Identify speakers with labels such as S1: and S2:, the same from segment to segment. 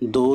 S1: 2,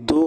S1: 2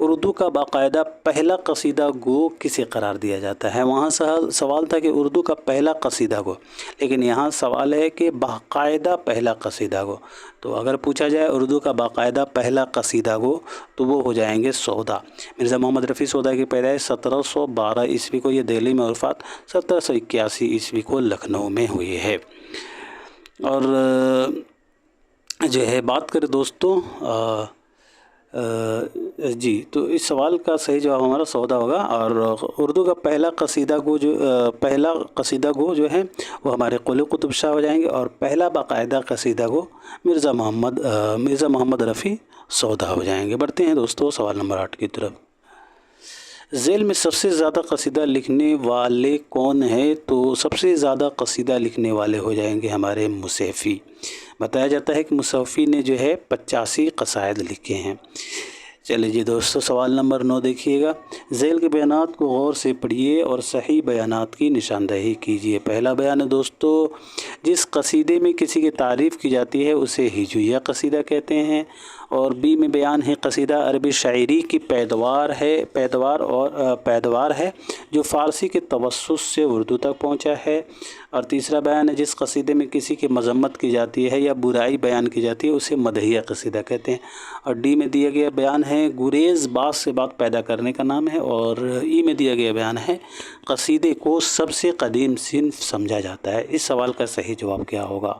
S1: اردو کا باقاعدہ پہلا قصیدہ گو کسے قرار دیا جاتا ہے؟ وہاں سوال تھا کہ اردو کا پہلا قصیدہ گو، لیکن یہاں سوال ہے کہ باقاعدہ پہلا قصیدہ گو. تو اگر پوچھا جائے اردو کا باقاعدہ پہلا قصیدہ گو تو وہ ہو جائیں گے سودا. مرزا محمد رفیع سودا کی پیدائش 1712 عیسوی کو، یہ دہلی میں، اور وفات 1781 عیسوی کو لکھنؤ میں ہوئی ہے. اور جو ہے بات کریں دوستوں جی، تو اس سوال کا صحیح جواب ہمارا سودا ہوگا. اور اردو کا پہلا قصیدہ گو جو ہے وہ ہمارے قلی قطب شاہ ہو جائیں گے، اور پہلا باقاعدہ قصیدہ گو مرزا محمد رفیع سودا ہو جائیں گے. بڑھتے ہیں دوستوں سوال نمبر 8 کی طرف. ذیل میں سب سے زیادہ قصیدہ لکھنے والے کون ہیں؟ تو سب سے زیادہ قصیدہ لکھنے والے ہو جائیں گے ہمارے مصیفی. بتایا جاتا ہے کہ مصیفی نے جو ہے 85 قصائد لکھے ہیں. چلے جی دوستو سوال نمبر 9 دیکھیے گا. ذیل کے بیانات کو غور سے پڑھیے اور صحیح بیانات کی نشاندہی کیجیے. پہلا بیان ہے دوستو، جس قصیدے میں کسی کی تعریف کی جاتی ہے اسے ہجویہ قصیدہ کہتے ہیں. اور بی میں بیان ہے قصیدہ عربی شاعری کی پیدوار ہے جو فارسی کے توسط سے اردو تک پہنچا ہے. اور تیسرا بیان ہے جس قصیدے میں کسی کی مذمت کی جاتی ہے یا برائی بیان کی جاتی ہے اسے مدحیہ قصیدہ کہتے ہیں. اور ڈی میں دیا گیا بیان ہے گریز بات سے بات پیدا کرنے کا نام ہے. اور ای میں دیا گیا بیان ہے قصیدے کو سب سے قدیم صنف سمجھا جاتا ہے. اس سوال کا صحیح جواب کیا ہوگا؟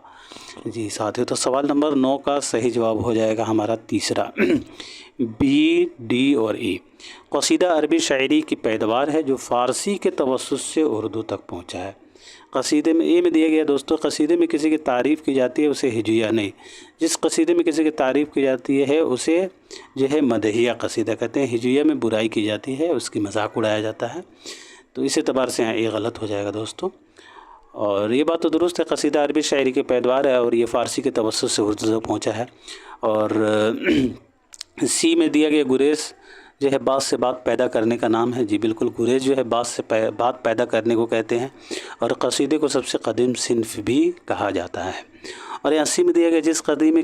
S1: جی ساتھیو، تو سوال نمبر 9 کا صحیح جواب ہو جائے گا ہمارا تیسرا، بی، ڈی اور ای. قصیدہ عربی شاعری کی پیداوار ہے جو فارسی کے توسط سے اردو تک پہنچا ہے. قصیدے میں اے میں دیا گیا دوستو، قصیدے میں کسی کی تعریف کی جاتی ہے اسے ہجویہ نہیں، جس قصیدے میں کسی کی تعریف کی جاتی ہے اسے جو ہے مدحیہ قصیدہ کہتے ہیں. ہجویہ میں برائی کی جاتی ہے، اس کی مذاق اڑایا جاتا ہے. تو اس اعتبار سے یہ غلط ہو جائے گا دوستو. اور یہ بات تو درست ہے، قصیدہ عربی شاعری کی پیداوار ہے اور یہ فارسی کے توسط سے اردو تک پہنچا ہے. اور سی میں دیا گیا گریز جو ہے بات سے بات پیدا کرنے کا نام ہے. جی بالکل، گریز جو ہے بات سے بات پیدا کرنے کو کہتے ہیں، اور قصیدے کو سب سے قدیم صنف بھی کہا جاتا ہے. اور یہاں سی میں دیا گیا جس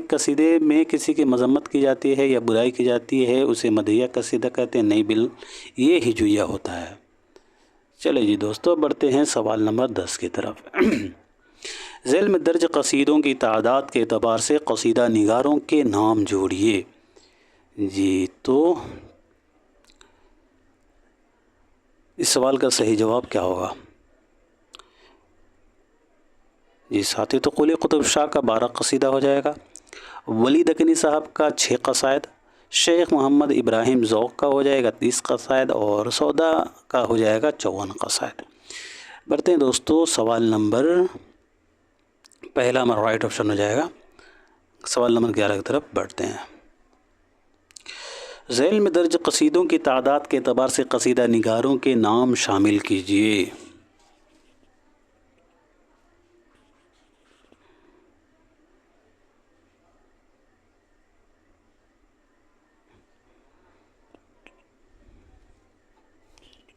S1: قصیدے میں کسی کی مذمت کی جاتی ہے یا برائی کی جاتی ہے اسے مدحیہ قصیدہ کہتے ہیں. نہیں، یہ ہجویہ ہوتا ہے. چلے جی دوستو بڑھتے ہیں سوال نمبر 10 کی طرف. ذیل میں درج قصیدوں کی تعداد کے اعتبار سے قصیدہ نگاروں کے نام جوڑیے. جی تو اس سوال کا صحیح جواب کیا ہوگا؟ جی ساتھی، تو قلی قطب شاہ کا 12 قصیدہ ہو جائے گا، ولی دکنی صاحب کا 6 قصائد، شیخ محمد ابراہیم ذوق کا ہو جائے گا 30 قصائد، اور سودا کا ہو جائے گا 54 قصائد. بڑھتے ہیں دوستو سوال نمبر پہلا ہمارا رائٹ آپشن ہو جائے گا. سوال نمبر 11 کی طرف بڑھتے ہیں. ذیل میں درج قصیدوں کی تعداد کے اعتبار سے قصیدہ نگاروں کے نام شامل کیجیے.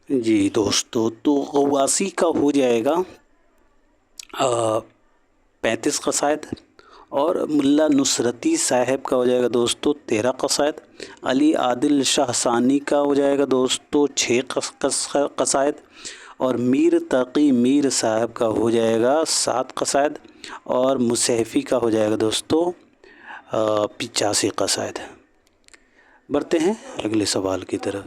S1: جی دوستو، تو غواصی کا ہو جائے گا 35 قصائد، اور ملا نصرتی صاحب کا ہو جائے گا دوستو 13 قصائد، علی عادل شاہ ثانی کا ہو جائے گا دوستو 6 قصائد، اور میر تقی میر صاحب کا ہو جائے گا 7 قصائد، اور مصیفی کا ہو جائے گا دوستو 85 قصائد. بڑھتے ہیں اگلے سوال کی طرف.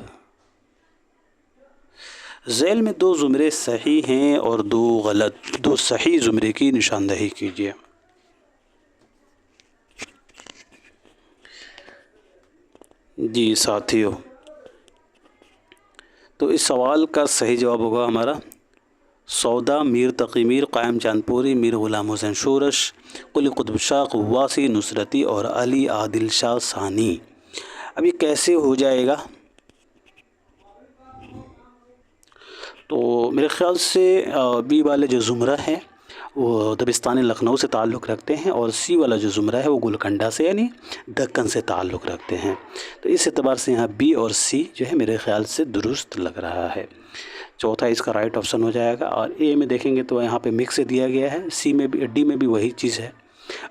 S1: ذیل میں 2 زمرے صحیح ہیں اور 2 غلط، 2 صحیح زمرے کی نشاندہی کیجیے. جی ساتھیو، تو اس سوال کا صحیح جواب ہوگا ہمارا سودا، میر تقی میر، قائم چاند پوری، میر غلام حسین شورش، قلی قطب شاہ، غواصی، نصرتی اور علی عادل شاہ ثانی. اب یہ کیسے ہو جائے گا؟ تو میرے خیال سے بی والے جو زمرہ ہیں وہ دبستان لکھنؤ سے تعلق رکھتے ہیں، اور سی والا جو زمرہ ہے وہ گولکنڈہ سے یعنی دکن سے تعلق رکھتے ہیں. تو اس اعتبار سے یہاں بی اور سی جو ہے میرے خیال سے درست لگ رہا ہے. چوتھا اس کا رائٹ آپشن ہو جائے گا. اور اے میں دیکھیں گے تو یہاں پہ مکس دیا گیا ہے، سی میں بھی، ڈی میں بھی وہی چیز ہے.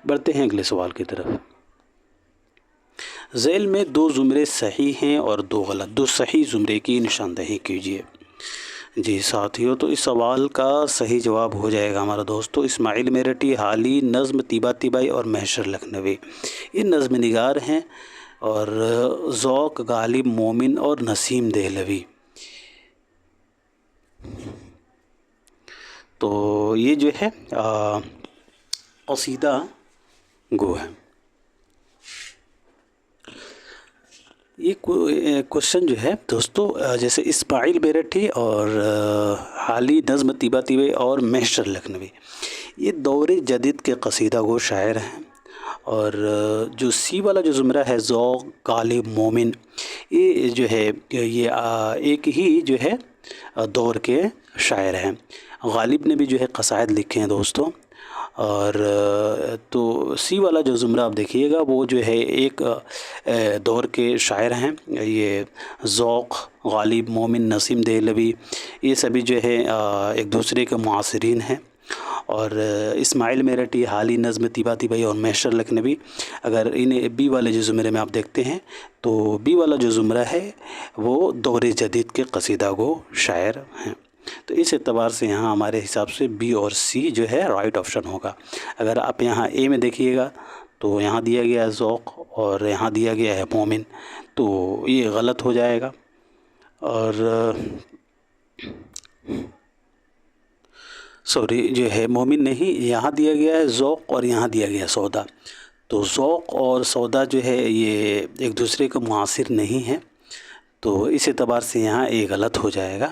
S1: بڑھتے ہیں اگلے سوال کی طرف. ذیل میں 2 زمرے صحیح ہیں اور 2 غلط، 2 صحیح زمرے کی نشاندہی کیجیے۔ جی ساتھیو، تو اس سوال کا صحیح جواب ہو جائے گا ہمارا دوستو اسماعیل میرٹھی، حالی، نظم طیبہ طیبائی اور محشر لکھنوی، یہ نظم نگار ہیں، اور ذوق، غالب، مومن اور نسیم دہلوی۔ تو یہ جو ہے قصیدہ گو ہے۔ یہ کوشچن جو ہے دوستو، جیسے اسماعیل میرٹھی اور حالی، نظم طیبہ طیبائی اور محشر لکھنوی، یہ دور جدید کے قصیدہ گو شاعر ہیں، اور جو سی والا جو زمرہ ہے ذوق، غالب، مومن، یہ جو ہے یہ ایک ہی جو ہے دور کے شاعر ہیں۔ غالب نے بھی جو ہے قصائد لکھے ہیں دوستو، اور تو سی والا جو زمرہ آپ دیکھیے گا وہ جو ہے ایک دور کے شاعر ہیں۔ یہ ذوق، غالب، مومن، نسیم دہلوی، یہ سبھی جو ہے ایک دوسرے کے معاصرین ہیں۔ اور اسماعیل میرٹھی، حالی، نظم طیبہ طیبائی اور محشر لکھنوی، اگر انہیں بی والے جو زمرے میں آپ دیکھتے ہیں تو بی والا جو زمرہ ہے وہ دور جدید کے قصیدہ گو شاعر ہیں۔ تو اس اعتبار سے یہاں ہمارے حساب سے بی اور سی جو ہے رائٹ آپشن ہوگا۔ اگر آپ یہاں اے میں دیکھیے گا تو یہاں دیا گیا ہے ذوق اور یہاں دیا گیا ہے مومن، تو یہ غلط ہو جائے گا۔ اور سوری، جو ہے مومن نہیں، یہاں دیا گیا ہے ذوق اور یہاں دیا گیا ہے سودا، تو ذوق اور سودا جو ہے یہ ایک دوسرے کے معاصر نہیں ہیں، تو اس اعتبار سے یہاں اے غلط ہو جائے گا۔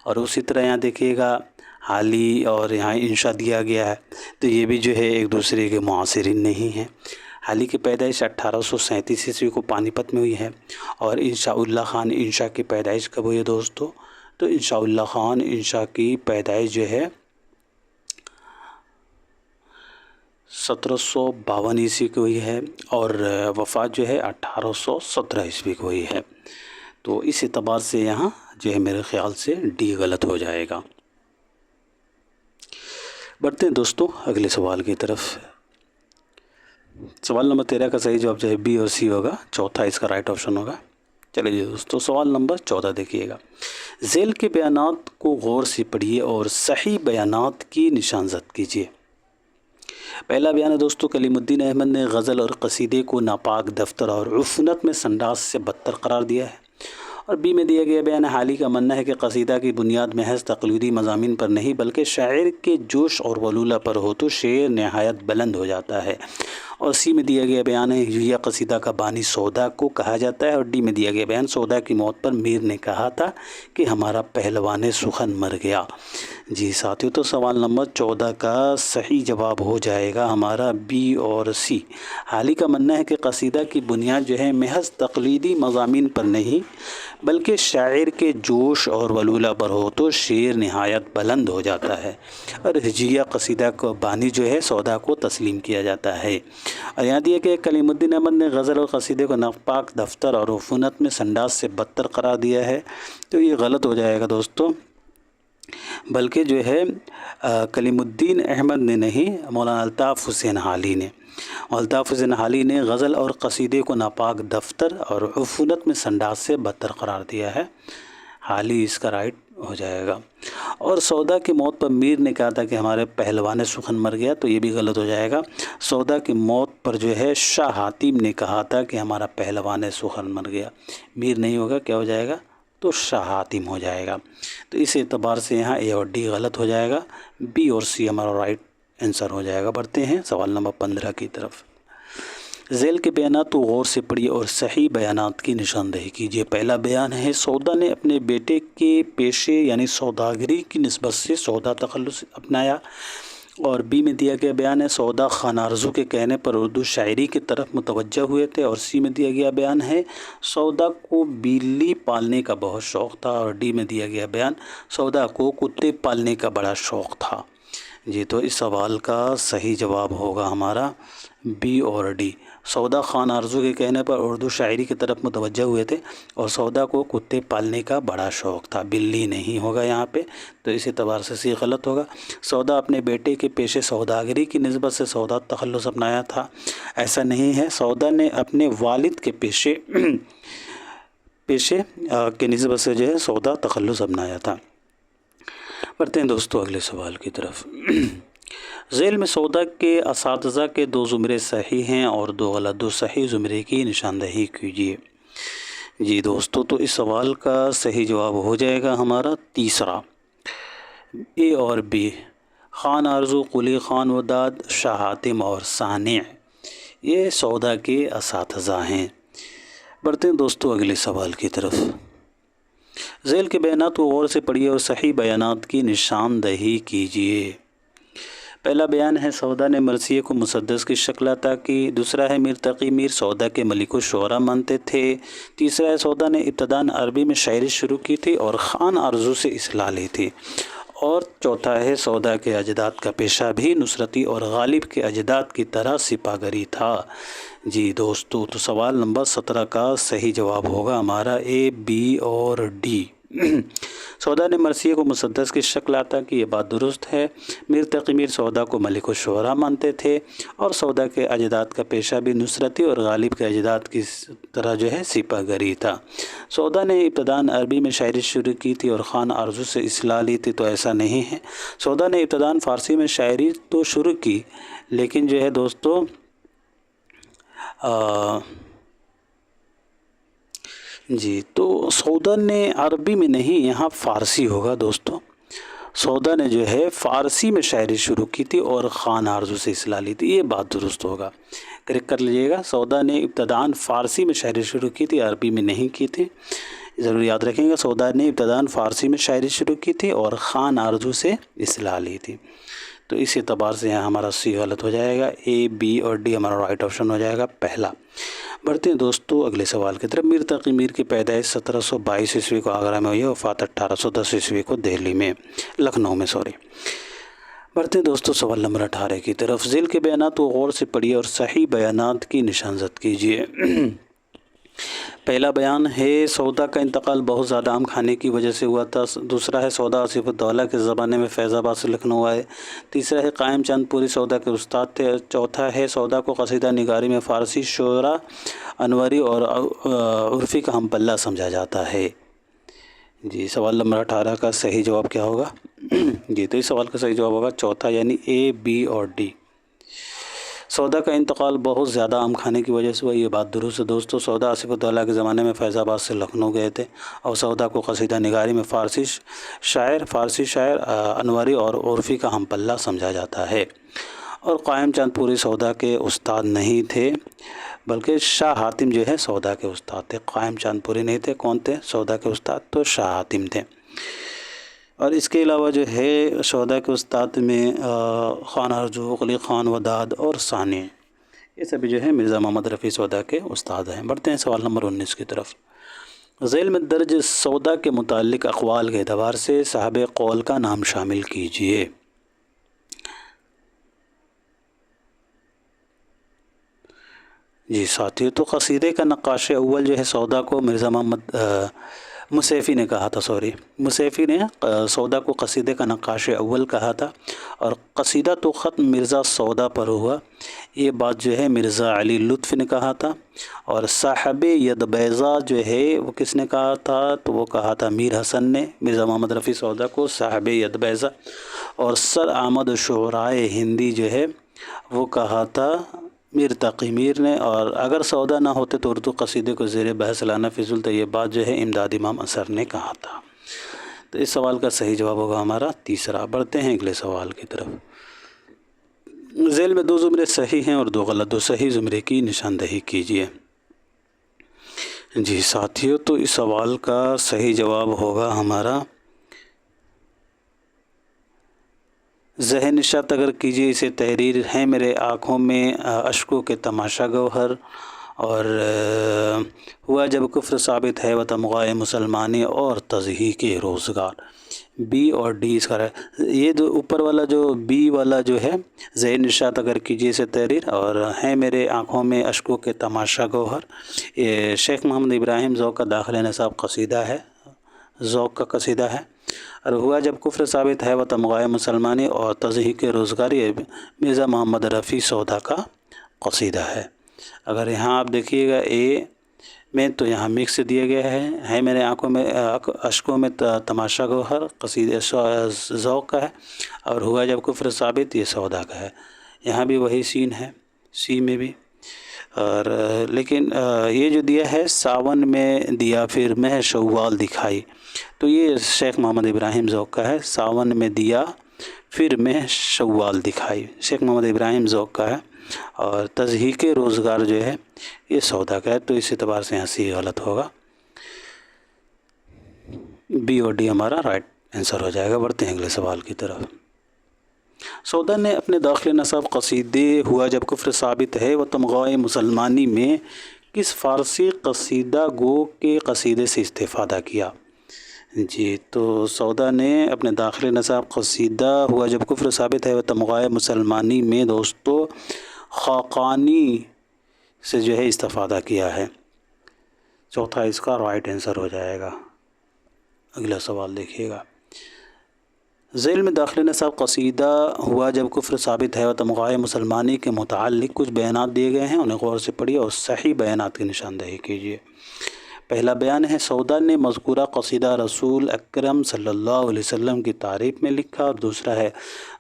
S1: اور اسی طرح یہاں دیکھیے گا حالی اور یہاں انشاء دیا گیا ہے، تو یہ بھی جو ہے ایک دوسرے کے معاصرین نہیں ہیں۔ حالی کی پیدائش 1837 عیسوی کو پانی پت میں ہوئی ہے، اور انشاء اللہ خان انشاء کی پیدائش کب ہوئی ہے دوستو؟ تو انشاء اللہ خان انشاء کی پیدائش جو ہے 1752 عیسوی کو ہوئی ہے، اور وفات جو ہے 1817 عیسوی کو ہوئی ہے۔ تو اس اعتبار سے یہاں جو ہے میرے خیال سے ڈی غلط ہو جائے گا۔ بڑھتے ہیں دوستو اگلے سوال کی طرف۔ سوال نمبر 13 کا صحیح جواب جو ہے بی اور سی ہوگا، چوتھا اس کا رائٹ آپشن ہوگا۔ چلیے دوستو، سوال نمبر 14 دیکھیے گا۔ ذیل کے بیانات کو غور سے پڑھیے اور صحیح بیانات کی نشانزد کیجیے۔ پہلا بیان ہے دوستو، کلیم الدین احمد نے غزل اور قصیدے کو ناپاک دفتر اور عفونت میں سنڈاس سے بدتر قرار دیا ہے۔ اور بی میں دیا گیا بیان ہے، حالی کا ماننا ہے کہ قصیدہ کی بنیاد محض تقلیدی مضامین پر نہیں بلکہ شاعر کے جوش اور ولولہ پر ہو تو شعر نہایت بلند ہو جاتا ہے۔ اور سی میں دیا گیا بیان ہے، یہ قصیدہ کا بانی سودا کو کہا جاتا ہے۔ اور ڈی میں دیا گیا بیان، سودا کی موت پر میر نے کہا تھا کہ ہمارا پہلوان سخن مر گیا۔ جی ساتھیو، تو سوال نمبر 14 کا صحیح جواب ہو جائے گا ہمارا بی اور سی۔ حالی کا ماننا ہے کہ قصیدہ کی بنیاد جو ہے محض تقلیدی مضامین پر نہیں بلکہ شاعر کے جوش اور ولولہ پر ہو تو شعر نہایت بلند ہو جاتا ہے۔ اور ہجیہ قصیدہ کو بانی جو ہے سودا کو تسلیم کیا جاتا ہے۔ اور یہاں دیا کہ کلیم الدین احمد نے غزل اور قصیدے کو ناپاک دفتر اور عفونت میں سنڈاس سے بدتر قرار دیا ہے، تو یہ غلط ہو جائے گا دوستو، بلکہ جو ہے کلیم الدین احمد نے نہیں، مولانا الطاف حسین حالی نے، الطاف حسین حالی نے غزل اور قصیدے کو ناپاک دفتر اور عفونت میں سنڈاس سے بدتر قرار دیا ہے۔ حالی اس کا رائٹ ہو جائے گا۔ اور سودا کی موت پر میر نے کہا تھا کہ ہمارے پہلوان سخن مر گیا، تو یہ بھی غلط ہو جائے گا۔ سودا کی موت پر جو ہے شاہ حاتم نے کہا تھا کہ ہمارا پہلوان سخن مر گیا، میر نہیں ہوگا، کیا ہو جائے گا؟ تو شاہ حاتم ہو جائے گا۔ تو اس اعتبار سے یہاں اے اور ڈی غلط ہو جائے گا، بی اور سی ہمارا رائٹ آنسر ہو جائے گا۔ بڑھتے ہیں سوال نمبر 15 کی طرف۔ ذیل کے بیانات کو غور سے پڑھیے اور صحیح بیانات کی نشاندہی کیجیے۔ پہلا بیان ہے، سودا نے اپنے بیٹے کے پیشے یعنی سوداگری کی نسبت سے سودا تخلص اپنایا۔ اور بی میں دیا گیا بیان ہے، سودا خان آرزو کے کہنے پر اردو شاعری کی طرف متوجہ ہوئے تھے۔ اور سی میں دیا گیا بیان ہے، سودا کو بلی پالنے کا بہت شوق تھا۔ اور ڈی میں دیا گیا بیان، سودا کو کتے پالنے کا بڑا شوق تھا۔ جی تو اس سوال کا صحیح جواب ہوگا ہمارا بی اور ڈی۔ سودا خان آرزو کے کہنے پر اردو شاعری کی طرف متوجہ ہوئے تھے اور سودا کو کتے پالنے کا بڑا شوق تھا۔ بلی نہیں ہوگا یہاں پہ، تو اس اعتبار سے سی غلط ہوگا۔ سودا اپنے بیٹے کے پیشے سوداگری کی نسبت سے سودا تخلص اپنایا تھا، ایسا نہیں ہے۔ سودا نے اپنے والد کے پیشے کی نسبت سے جو ہے سودا تخلص اپنایا تھا۔ بڑھتے ہیں دوستو اگلے سوال کی طرف۔ ذیل میں سودا کے اساتذہ کے 2 زمرے صحیح ہیں اور 2 غلط، 2 صحیح زمرے کی نشاندہی کیجیے۔ جی دوستو تو اس سوال کا صحیح جواب ہو جائے گا ہمارا تیسرا، اے اور بی۔ خان آرزو، قلی خان وداد، شاہ حاتم اور صانع یہ سودا کے اساتذہ ہیں۔ بڑھتے ہیں دوستو اگلے سوال کی طرف۔ ذیل کے بیانات کو غور سے پڑھیے اور صحیح بیانات کی نشاندہی کیجیے۔ پہلا بیان ہے سودا نے مرثیے کو مسدس کی شکل عطا کی۔ دوسرا ہے میر تقی میر سودا کے ملک الشعراء مانتے تھے۔ تیسرا ہے سودا نے ابتداً عربی میں شاعری شروع کی تھی اور خان آرزو سے اصلاح لی تھی۔ اور چوتھا ہے سودا کے اجداد کا پیشہ بھی نصرتی اور غالب کے اجداد کی طرح سپاہگری تھا۔ جی دوستو تو سوال نمبر 17 کا صحیح جواب ہوگا ہمارا اے، بی اور ڈی۔ سودا نے مرثیے کو مسدس کی شکل عطا کی، یہ بات درست ہے۔ میر تقی میر سودا کو ملک الشعراء مانتے تھے اور سودا کے اجداد کا پیشہ بھی نصرتی اور غالب کے اجداد کی طرح جو ہے سپاہگری تھا۔ سودا نے ابتداً عربی میں شاعری شروع کی تھی اور خان آرزو سے اصلاح لی تھی، تو ایسا نہیں ہے۔ سودا نے ابتداً فارسی میں شاعری تو شروع کی، لیکن جو ہے دوستو جی تو سودا نے عربی میں نہیں، یہاں فارسی ہوگا دوستو۔ سودا نے جو ہے فارسی میں شاعری شروع کی تھی اور خان آرزو سے اصلاح لی تھی، یہ بات درست ہوگا، کریکٹ کر لیجیے گا۔ سودا نے ابتداً فارسی میں شاعری شروع کی تھی، عربی میں نہیں کی تھی، ضرور یاد رکھیں گا۔ سودا نے ابتداً فارسی میں شاعری شروع کی تھی اور خان آرزو سے اصلاح لی تھی، تو اس اعتبار سے یہاں ہمارا سی غلط ہو جائے گا، اے، بی اور ڈی ہمارا رائٹ آپشن ہو جائے گا پہلا۔ بڑھتے ہیں دوستو اگلے سوال کی طرف۔ میر تقی میر کی پیدائش 1722 عیسوی کو آگرہ میں ہوئی ہے، وفات 1810 عیسوی کو دہلی میں، لکھنؤ میں بڑھتے ہیں دوستو سوال نمبر 18 کی طرف۔ ذیل کے بیانات کو غور سے پڑھیے اور صحیح بیانات کی نشاندہی کیجیے۔ پہلا بیان ہے سودا کا انتقال بہت زیادہ آم کھانے کی وجہ سے ہوا تھا۔ دوسرا ہے سودا آصف الدولہ کے زمانے میں فیض آباد سے لکھنؤ آئے۔ تیسرا ہے قائم چند پوری سودا کے استاد تھے۔ چوتھا ہے سودا کو قصیدہ نگاری میں فارسی شعراء انوری اور عرفی کا ہم پلہ سمجھا جاتا ہے۔ جی سوال نمبر 18 کا صحیح جواب کیا ہوگا؟ جی تو اس سوال کا صحیح جواب ہوگا چوتھا، یعنی اے، بی اور ڈی۔ سودا کا انتقال بہت زیادہ آم کھانے کی وجہ سے ہوا، یہ بات درست ہے دوستو۔ سودا آصف الدولہ کے زمانے میں فیض آباد سے لکھنؤ گئے تھے اور سودا کو قصیدہ نگاری میں فارسی شاعر انوری اور عرفی کا ہم پلہ سمجھا جاتا ہے۔ اور قائم چند پوری سودا کے استاد نہیں تھے، بلکہ شاہ حاتم جو ہے سودا کے استاد تھے۔ قائم چند پوری نہیں تھے، کون تھے سودا کے استاد؟ تو شاہ حاتم تھے۔ اور اس کے علاوہ جو ہے سودا کے استاد میں خان آرزو، قلی خان وداد اور صانع، یہ سبھی جو ہے مرزا محمد رفیع سودا کے استاد ہیں۔ بڑھتے ہیں سوال نمبر 19 کی طرف۔ ذیل میں درج سودا کے متعلق اقوال کے اعتبار سے صاحب قول کا نام شامل کیجیے۔ جی ساتھیو تو قصیدے کا نقاش اول جو ہے سودا کو مرزا محمد موسیفی نے کہا تھا، موسیفی نے سودا کو قصیدے کا نقاش اول کہا تھا، اور قصیدہ تو ختم مرزا سودا پر ہوا، یہ بات جو ہے مرزا علی لطف نے کہا تھا۔ اور صاحب ید بیضا جو ہے وہ کس نے کہا تھا؟ تو وہ کہا تھا میر حسن نے، مرزا محمد رفیع سودا کو صاحب ید بیضا۔ اور سر احمد شعرائے ہندی جو ہے وہ کہا تھا میر تقی میر نے۔ اور اگر سودا نہ ہوتے تو اردو قصیدے کو زیر بحث لانا فضول تھا، یہ بات جو ہے امداد امام اثر نے کہا تھا۔ تو اس سوال کا صحیح جواب ہوگا ہمارا تیسرا۔ بڑھتے ہیں اگلے سوال کی طرف۔ ذیل میں 2 زمرے صحیح ہیں اور 2 غلط، 2 صحیح زمرے کی نشاندہی کیجیے۔ جی ساتھیو تو اس سوال کا صحیح جواب ہوگا ہمارا ذہن نشاط اگر کیجیے اسے تحریر ہے میرے آنکھوں میں اشکوں کے تماشا گوہر، اور ہوا جب کفر ثابت ہے و تمغائے مسلمانی اور تضحیق روزگار. بی اور ڈی اس کا یہ جو اوپر والا جو بی والا جو ہے ذہن نشاط اگر کیجیے سے تحریر. اور ہیں میرے آنکھوں میں اشکوں کے تماشا گوہر، یہ شیخ محمد ابراہیم ذوق کا داخل نصاب قصیدہ ہے، ذوق کا قصیدہ ہے. اور ہوا جب کفر ثابت ہے و تمغائے مسلمانی اور تضحیق روزگار، یہ مرزا محمد رفیع سودا کا قصیدہ ہے. اگر یہاں آپ دیکھیے گا اے میں تو یہاں مکس دیا گیا ہے میرے آنکھوں میں اشکوں میں تماشا گوہر قصیدہ ذوق کا ہے، اور ہوا جب کفر ثابت یہ سودا کا ہے. یہاں بھی وہی سین ہے، سی میں بھی. اور لیکن یہ جو دیا ہے ساون میں دیا پھر مہ شوال دکھائی، تو یہ شیخ محمد ابراہیم ذوق کا ہے. ساون میں دیا پھر مہ شوال دکھائی شیخ محمد ابراہیم ذوق کا ہے. اور تضحیق روزگار جو ہے یہ سودا کا ہے. تو اس اعتبار سے یہاں سی غلط ہوگا، بی اور ڈی ہمارا رائٹ آنسر ہو جائے گا. بڑھتے ہیں اگلے سوال کی طرف. سودا نے اپنے داخل نصاب قصیدے ہوا جب کفر ثابت ہے و تمغائے مسلمانی میں کس فارسی قصیدہ گو کے قصیدے سے استفادہ کیا؟ جی تو سودا نے اپنے داخل نصاب قصیدہ ہوا جب کفر ثابت ہے و تمغائے مسلمانی میں دوستو خاقانی سے جو ہے استفادہ کیا ہے. چوتھا اس کا رائٹ آنسر ہو جائے گا. اگلا سوال دیکھیے گا. ذیل میں داخل نصاب قصیدہ ہوا جب کفر ثابت ہے و تمغائے مسلمانی کے متعلق کچھ بیانات دیے گئے ہیں، انہیں غور سے پڑھیے اور صحیح بیانات کی نشاندہی کیجیے. پہلا بیان ہے سودا نے مذکورہ قصیدہ رسول اکرم صلی اللہ علیہ وسلم کی تعریف میں لکھا، اور دوسرا ہے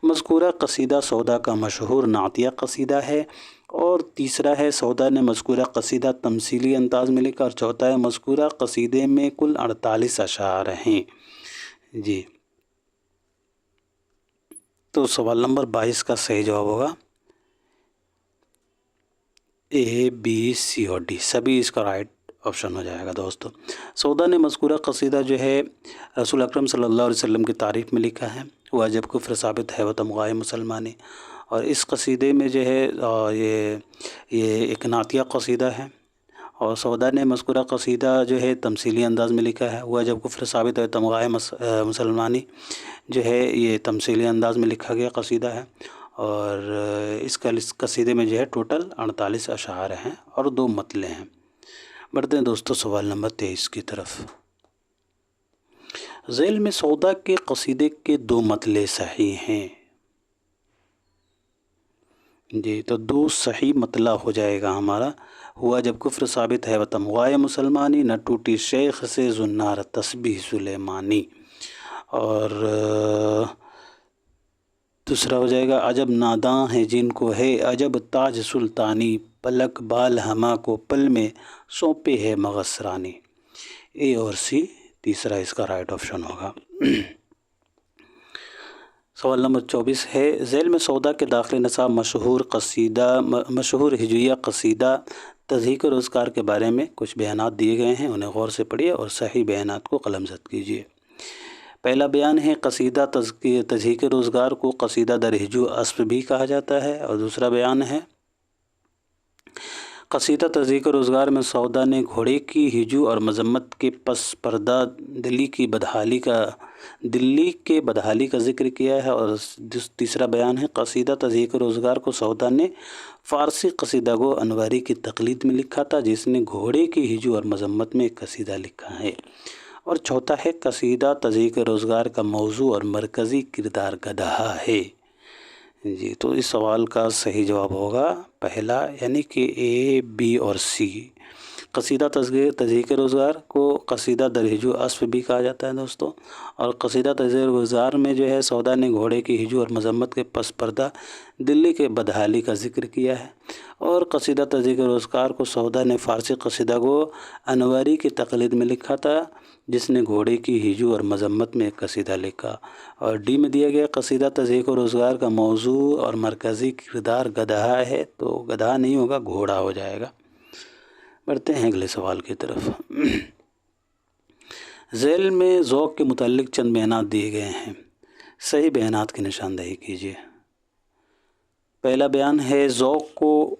S1: مذکورہ قصیدہ سودا کا مشہور نعتیہ قصیدہ ہے، اور تیسرا ہے سودا نے مذکورہ قصیدہ تمثیلی انداز میں لکھا، اور چوتھا ہے مذکورہ قصیدے میں کل 48 اشعار ہیں. جی تو سوال نمبر 22 کا صحیح جواب ہوگا اے بی سی اور ڈی، سبھی اس کا رائٹ آپشن ہو جائے گا. دوستو سودا نے مذکورہ قصیدہ جو ہے رسول اکرم صلی اللہ علیہ وسلم کی تعریف میں لکھا ہے، ہوا جب کفر ثابت ہے و تمغائے مسلمانی. اور اس قصیدے میں جو ہے یہ ایک نعتیہ قصیدہ ہے. اور سودا نے مذکورہ قصیدہ جو ہے تمثیلی انداز میں لکھا ہے، ہوا جب کفر ثابت ہے تمغائے مسلمانی جو ہے یہ تمثیلی انداز میں لکھا گیا قصیدہ ہے. اور اس قصیدے میں جو ہے ٹوٹل 48 اشعار ہیں اور 2 مطلع ہیں. بڑھتے ہیں دوستو سوال نمبر 23 کی طرف. ذیل میں سودا کے قصیدے کے 2 مطلع صحیح ہیں. جی تو 2 صحیح مطلع ہو جائے گا ہمارا. ہوا جب کفر ثابت ہے و تمغائے مسلمانی، نہ ٹوٹی شیخ سے زنار تسبیح سلیمانی. اور دوسرا ہو جائے گا عجب ناداں ہے جن کو ہے عجب تاج سلطانی، پلک بال ہما کو پل میں سونپے ہے مغصرانی. اے اور سی تیسرا اس کا رائٹ آپشن ہوگا. سوال نمبر 24 ہے ذیل میں سودا کے داخل نصاب مشہور ہجویہ قصیدہ تضحیق روزگار کے بارے میں کچھ بیانات دیے گئے ہیں، انہیں غور سے پڑھیے اور صحیح بیانات کو قلم زد کیجیے. پہلا بیان ہے قصیدہ تضحیق روزگار کو قصیدہ در ہجو اسب بھی کہا جاتا ہے. اور دوسرا بیان ہے قصیدہ تضحیق روزگار میں سودا نے گھوڑے کی ہجو اور مذمت کے پس پردہ دلی کے بدحالی کا ذکر کیا ہے. اور تیسرا بیان ہے قصیدہ تضحیق روزگار کو سودا نے فارسی قصیدہ گو انواری کی تقلید میں لکھا تھا، جس نے گھوڑے کی ہجو اور مذمت میں ایک قصیدہ لکھا ہے. اور چوتھا ہے قصیدہ تضحیق روزگار کا موضوع اور مرکزی کردار گدھا ہے. جی تو اس سوال کا صحیح جواب ہوگا پہلا، یعنی کہ اے بی اور سی. قصیدہ تضحیق روزگار کو قصیدہ در ہجو اسب بھی کہا جاتا ہے دوستو. اور قصیدہ تضحیق روزگار میں جو ہے سودا نے گھوڑے کی ہجو اور مذمت کے پس پردہ دلی کے بدحالی کا ذکر کیا ہے. اور قصیدہ تضحیق روزگار کو سودا نے فارسی قصیدہ گو انواری کی تقلید میں لکھا تھا، جس نے گھوڑے کی ہجو اور مذمت میں ایک قصیدہ لکھا. اور ڈی میں دیا گیا قصیدہ تضحیق روزگار کا موضوع اور مرکزی کردار گدھا ہے، تو گدھا نہیں ہوگا گھوڑا ہو جائے گا. بڑھتے ہیں اگلے سوال کی طرف. ذیل میں ذوق کے متعلق چند بیانات دیے گئے ہیں، صحیح بیانات کی نشاندہی کیجیے. پہلا بیان ہے ذوق کو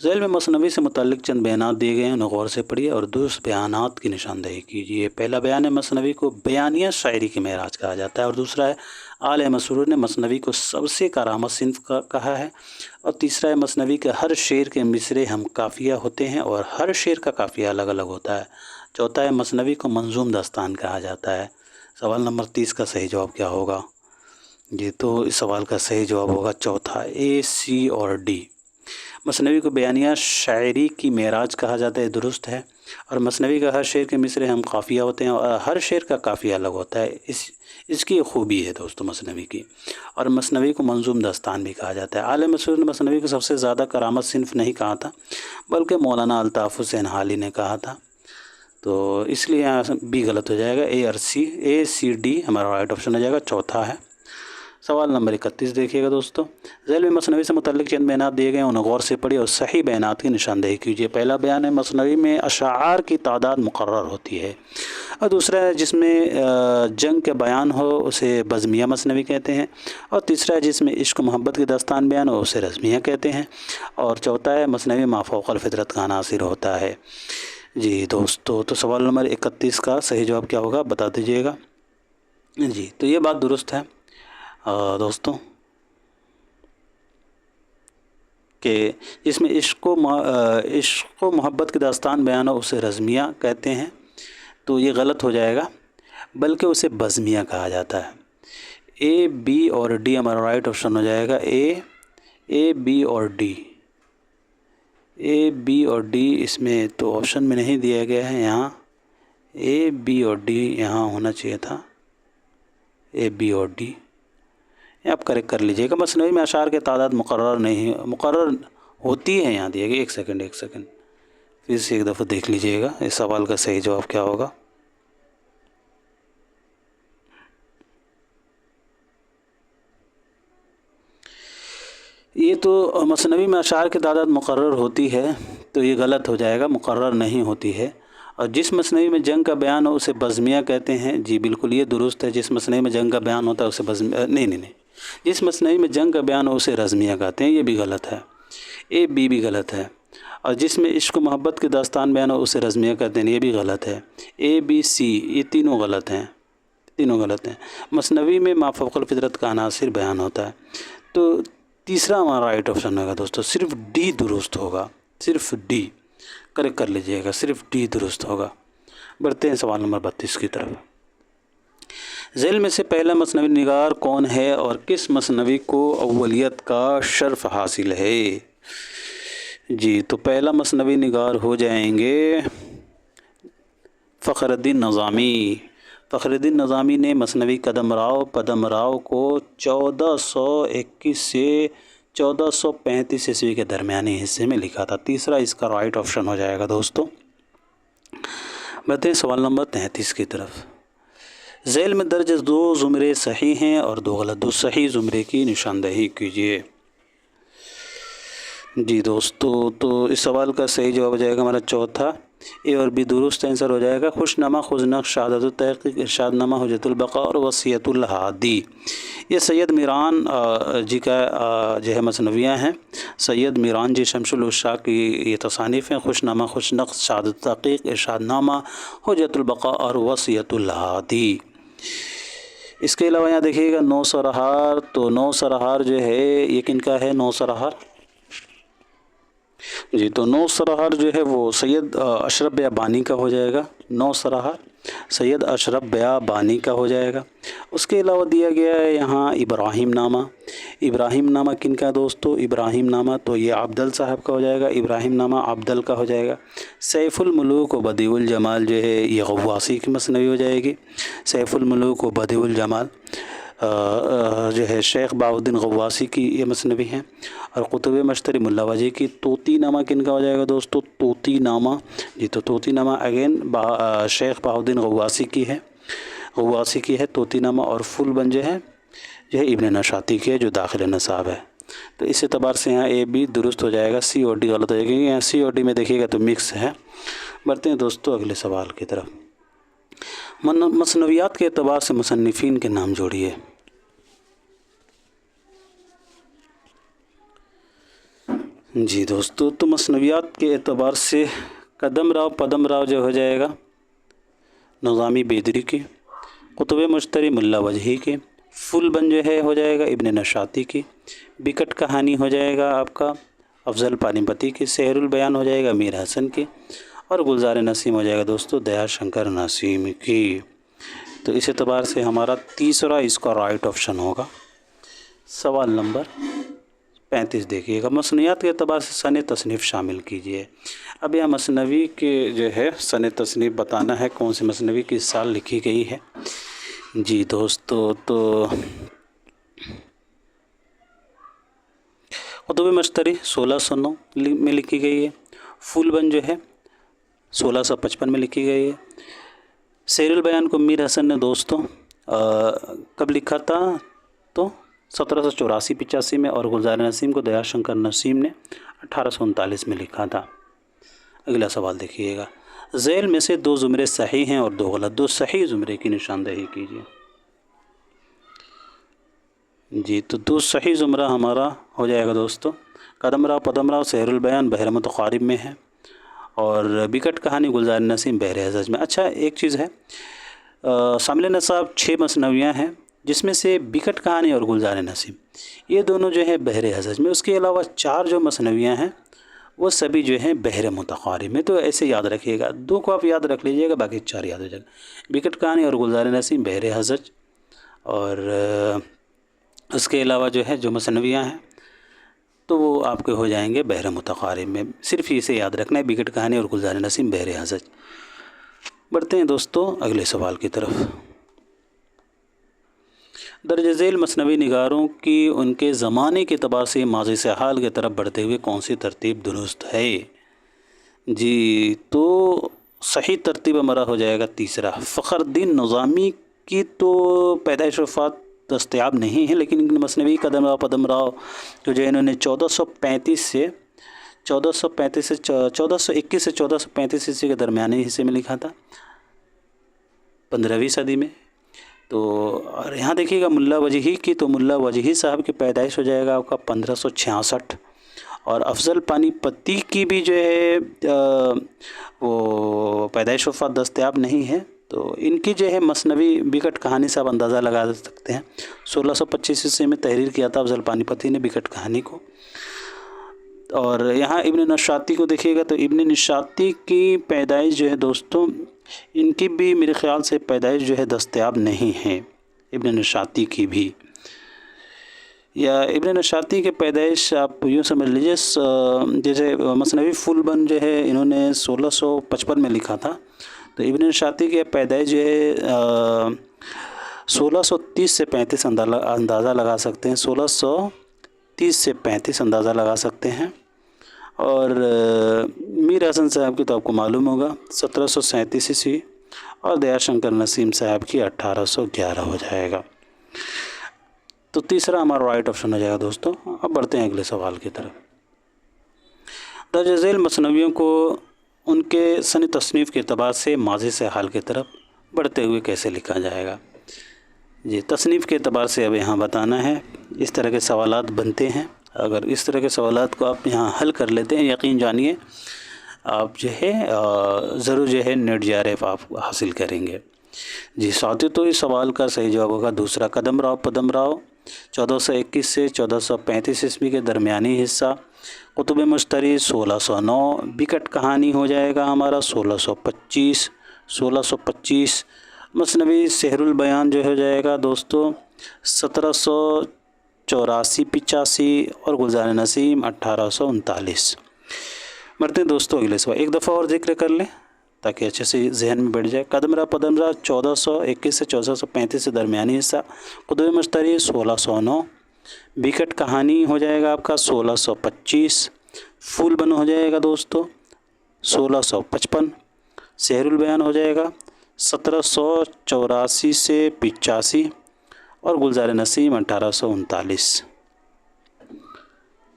S1: ذیل میں مصنوی سے متعلق چند بیانات دیے گئے ہیں، انہیں غور سے پڑھیے اور درست بیانات کی نشاندہی کیجیے۔ پہلا بیان ہے، مصنوی کو بیانیہ شاعری کی معراج کہا جاتا ہے، اور دوسرا ہے آل مسرور نے مصنوی کو سب سے کارآمد صنف کہا ہے، اور تیسرا ہے مصنوی کے ہر شعر کے مصرے ہم قافیہ ہوتے ہیں اور ہر شعر کا قافیہ الگ الگ ہوتا ہے۔ چوتھا ہے، مصنوی کو منظوم داستان کہا جاتا ہے۔ سوال نمبر 30 کا صحیح جواب کیا ہوگا؟ جی تو اس سوال کا صحیح جواب ہوگا چوتھا، اے، سی اور ڈی۔ مصنوی کو بیانیہ شاعری کی معراج کہا جاتا ہے، درست ہے، اور مصنوی کا ہر شعر کے مصرے ہم قافیہ ہوتے ہیں اور ہر شعر کا قافیہ الگ ہوتا ہے، اس کی خوبی ہے دوستو مصنوی کی۔ اور مصنوی کو منظوم داستان بھی کہا جاتا ہے۔ آل مسرور نے مصنوی کو سب سے زیادہ کارآمد صنف نہیں کہا تھا، بلکہ مولانا الطاف حسین حالی نے کہا تھا، تو اس لیے یہاں بی غلط ہو جائے گا، اے اور سی، اے سی ڈی ہمارا رائٹ آپشن ہو جائے گا، چوتھا ہے۔ سوال نمبر 31 دیکھیے گا دوستو، ذیل میں مصنوی سے متعلق چند بیانات دیے گئے ہیں، انہیں غور سے پڑھیے اور صحیح بیانات کی نشاندہی کیجیے۔ پہلا بیان ہے، مصنوی میں اشعار کی تعداد مقرر ہوتی ہے، اور دوسرا ہے جس میں جنگ کے بیان ہو اسے بزمیہ مصنوی کہتے ہیں، اور تیسرا ہے جس میں عشق و محبت کی داستان بیان ہو اسے رزمیہ کہتے ہیں، اور چوتھا ہے مصنوی ما فوق الفطرت کا عناصر ہوتا ہے۔ جی دوستو، تو سوال نمبر 31 کا صحیح جواب کیا ہوگا بتا دیجیے گا۔ جی تو یہ بات درست ہے دوستوں کہ جس میں عشق و محبت کی داستان بیان ہو اسے رزمیہ کہتے ہیں، تو یہ غلط ہو جائے گا، بلکہ اسے بزمیہ کہا جاتا ہے۔ اے، بی اور ڈی ہمارا رائٹ آپشن ہو جائے گا، اے بی اور ڈی، اے بی اور ڈی اس میں تو آپشن میں نہیں دیا گیا ہے، یہاں اے بی اور ڈی یہاں ہونا چاہیے تھا، اے بی اور ڈی آپ کریکٹ کر لیجئے گا۔ مصنوی میں اشعار کی تعداد مقرر ہوتی ہے، یہاں دیا گیا، ایک سیکنڈ پھر سے ایک دفعہ دیکھ لیجئے گا اس سوال کا صحیح جواب کیا ہوگا۔ یہ تو مصنوی میں اشعار کی تعداد مقرر ہوتی ہے، تو یہ غلط ہو جائے گا، مقرر نہیں ہوتی ہے، اور جس مصنوی میں جنگ کا بیان ہو اسے بزمیہ کہتے ہیں۔ جی بالکل یہ درست ہے، جس مصنوی میں جنگ کا بیان ہوتا ہے اسے بزمیہ نہیں، جس مصنوی میں جنگ کا بیان ہو اسے رزمیہ کہتے ہیں، یہ بھی غلط ہے، اے بی بھی غلط ہے، اور جس میں عشق و محبت کی داستان بیان ہو اسے رزمیہ کہتے ہیں، یہ بھی غلط ہے، اے بی سی یہ تینوں غلط ہیں، مصنوی میں ما فوق الفطرت کا عناصر بیان ہوتا ہے، تو تیسرا ہمارا رائٹ آپشن ہوگا دوستو، صرف ڈی درست ہوگا، صرف ڈی کریکٹ کر لیجئے گا، صرف ڈی درست ہوگا۔ بڑھتے ہیں سوال نمبر 32 کی طرف۔ ذیل میں سے پہلا مصنوی نگار کون ہے اور کس مصنوی کو اولیت کا شرف حاصل ہے؟ جی تو پہلا مصنوی نگار ہو جائیں گے فخر الدین نظامی۔ فخر الدین نظامی نے مصنوی پدم راؤ کو 1421 سے 1435 عیسوی کے درمیانی حصے میں لکھا تھا، تیسرا اس کا رائٹ آپشن ہو جائے گا دوستو۔ بڑھتے ہیں سوال نمبر 33 کی طرف۔ ذیل میں درج 2 زمرے صحیح ہیں اور 2 غلط، 2 صحیح زمرے کی نشاندہی کیجیے۔ جی دوستو، تو اس سوال کا صحیح جواب ہو جائے گا ہمارا چوتھا، اے اور بی درست آنسر ہو جائے گا۔ خوش نما، خزنق، شہادت التحقیق، ارشاد نامہ، حجت البقاء اور وصیت الہادی، یہ سید میران جی کا جو ہے مصنویاں ہیں، سید میران جی شمس العشاق کی یہ تصانیف ہیں، خوش نما، خشنق، شہادت التحقیق، ارشاد نامہ، حجت البقاء اور وصیت الہادی۔ اس کے علاوہ یہاں دیکھیے گا 9 سرہار، تو 9 سرہار جو ہے یہ کن کا ہے؟ 9 سرہار جی تو 9 سرہار جو ہے وہ سید اشرف بیابانی کا ہو جائے گا، 9 سرہار سید اشرف بیابانی کا ہو جائے گا۔ اس کے علاوہ دیا گیا ہے یہاں ابراہیم نامہ، ابراہیم نامہ کن کا دوستو؟ ابراہیم نامہ تو یہ عبدل صاحب کا ہو جائے گا، ابراہیم نامہ عبدل کا ہو جائے گا۔ سیف الملوک و بدیع الجمال جو ہے یہ غواصی کی مصنوی ہو جائے گی، سیف الملوک و بدیع الجمال جو ہے شیخ بہاؤالدین غواصی کی یہ مصنوی ہیں۔ اور قطب مشتری ملا وجہ کی طوطی نامہ کن کا ہو جائے گا دوستو؟ طوطی نامہ، جی تو طوطی نامہ اگین شیخ بہاؤالدین غواصی کی ہے طوطی نامہ، اور فل بن جو ہے ابن نشاطی کی ہے جو داخل نصاب ہے۔ تو اس اعتبار سے یہاں اے بی درست ہو جائے گا، سی اور ڈی غلط ہو جائے گا، یہاں سی اور ڈی میں دیکھیے گا تو مکس ہے۔ بڑھتے ہیں دوستو اگلے سوال کی طرف۔ مصنویات کے اعتبار سے مصنفین کے نام جوڑیے۔ جی دوستو، تو مثنویات کے اعتبار سے قدم راؤ پدم راؤ جو ہو جائے گا نظامی بیدری کے، قطب مشتری ملا وجہی کے، فل بن جو ہے ہو جائے گا ابن نشاطی کی، بکٹ کہانی ہو جائے گا آپ کا افضل پانی پتی کی، سحر البیان ہو جائے گا میر حسن کی، اور گلزار نسیم ہو جائے گا دوستو دیا شنکر نسیم کی۔ تو اس اعتبار سے ہمارا تیسرا اس کا رائٹ آپشن ہوگا۔ سوال نمبر 35 دیکھیے گا، مثنیات کے اعتبار سے سن تصنیف شامل کیجیے۔ اب یہاں مثنوی کے جو ہے سن تصنیف بتانا ہے، کون سی مثنوی کس سال لکھی گئی ہے۔ جی دوستو، تو قطب مشتری 1609 میں لکھی گئی ہے، فول بن جو ہے 1655 میں لکھی گئی ہے۔ سیر البیان کو میر حسن نے دوستو کب لکھا تھا؟ تو 1784-85 میں، اور گلزار نسیم کو دیا شنکر نسیم نے 1839 میں لکھا تھا۔ اگلا سوال دیکھیے گا، ذیل میں سے دو زمرے صحیح ہیں اور دو غلط، دو صحیح زمرے کی نشاندہی کیجیے۔ جی تو دو صحیح زمرہ ہمارا ہو جائے گا دوستو قدم راؤ پدم راؤ سحر البیان بحر متقارب میں ہے، اور بکٹ کہانی گلزار نسیم بحر حجج میں۔ اچھا ایک چیز ہے، شامل نصاب 6 مثنویاں ہیں، جس میں سے بکٹ کہانی اور گلزار نسیم یہ دونوں جو ہے بحر حجج میں، اس کے علاوہ 4 جو مثنویاں ہیں وہ سبھی جو ہیں بحر متقارب میں۔ تو ایسے یاد رکھیے گا، 2 کو آپ یاد رکھ لیجیے گا، باقی 4 یاد ہو جائے گا۔ بکٹ کہانی اور گلزار نسیم بحر حجج، اور اس کے علاوہ جو ہے جو مثنویاں ہیں تو وہ آپ کے ہو جائیں گے بحر متقارب میں۔ صرف اسے یاد رکھنا ہے، بکٹ کہانی اور گلزار نسیم بحر حجج۔ بڑھتے ہیں دوستو اگلے سوال کی طرف۔ درج ذیل مثنوی نگاروں کی ان کے زمانے کے اعتبار سے ماضی سے حال کی طرف بڑھتے ہوئے کون سی ترتیب درست ہے؟ جی تو صحیح ترتیب ہمارا ہو جائے گا تیسرا۔ فخر الدین نظامی کی تو پیدائش وفات دستیاب نہیں ہے، لیکن مثنوی قدم راؤ پدم راؤ جو انہوں نے 1435 سے 1421 سے 1435 عیسوی کے درمیانی حصے میں لکھا تھا، 15ویں صدی میں۔ تو اور یہاں دیکھیے گا ملا وجہی کی، تو ملا وجہی صاحب کی پیدائش ہو جائے گا آپ کا 1566، اور افضل پانی پتی کی بھی جو ہے وہ پیدائش وفات دستیاب نہیں ہے۔ تو ان کی جو ہے مثنوی بکٹ کہانی سے آپ اندازہ لگا سکتے ہیں، 1625 عیسوی میں تحریر کیا تھا افضل پانی پتی نے بکٹ کہانی کو۔ اور یہاں ابن نشاطی کو دیکھیے گا، تو ابن نشاطی کی پیدائش جو ہے دوستوں ان کی بھی میرے خیال سے پیدائش جو ہے دستیاب نہیں ہے، ابن نشاطی کی بھی، یا ابن نشاطی کے پیدائش آپ یوں سمجھ لیجیے جیسے مثنوی فل بن جو ہے انہوں نے 1655 میں لکھا تھا، تو ابن نشاطی کی پیدائش جو ہے 1630 سے 35 اندازہ لگا سکتے ہیں، 1630 سے 35 اندازہ لگا سکتے ہیں۔ اور میر حسن صاحب کی تو آپ کو معلوم ہوگا 1737 عیسوی، اور دیا شنکر نسیم صاحب کی 1811 ہو جائے گا۔ تو تیسرا ہمارا رائٹ آپشن ہو جائے گا دوستو۔ اب بڑھتے ہیں اگلے سوال کی طرف۔ درج ذیل مثنویوں کو ان کے سن تصنیف کے اعتبار سے ماضی سے حال کی طرف بڑھتے ہوئے کیسے لکھا جائے گا؟ جی تصنیف کے اعتبار سے اب یہاں بتانا ہے، اس طرح کے سوالات بنتے ہیں، اگر اس طرح کے سوالات کو آپ یہاں حل کر لیتے ہیں، یقین جانیے آپ جو ہے ضرور جو ہے نیٹ JRF آپ حاصل کریں گے۔ جی ساتھیو، تو اس سوال کا صحیح جواب ہوگا دوسرا، قدم راؤ پدم راؤ 1421 سے 1435 عیسوی کے درمیانی حصہ، قطب مشتری 1609، بکٹ کہانی ہو جائے گا ہمارا 1625، مثنوی سحر البیان جو ہو جائے گا دوستو 1784-85، اور گلزار نسیم 1839۔ مرتے ہیں دوستو اگلے سوال، ایک دفعہ اور ذکر کر لیں تاکہ اچھے سے ذہن میں بیٹھ جائے۔ قدم راؤ پدم راؤ 1421 سے 1435 سے درمیانی حصہ، قطب مشتری 1609، بکٹ کہانی ہو جائے گا آپ کا 1625، فول بن ہو جائے گا دوستو 1655، سحر البیان ہو جائے گا 1784 سے 85، اور گلزار نسیم 1839۔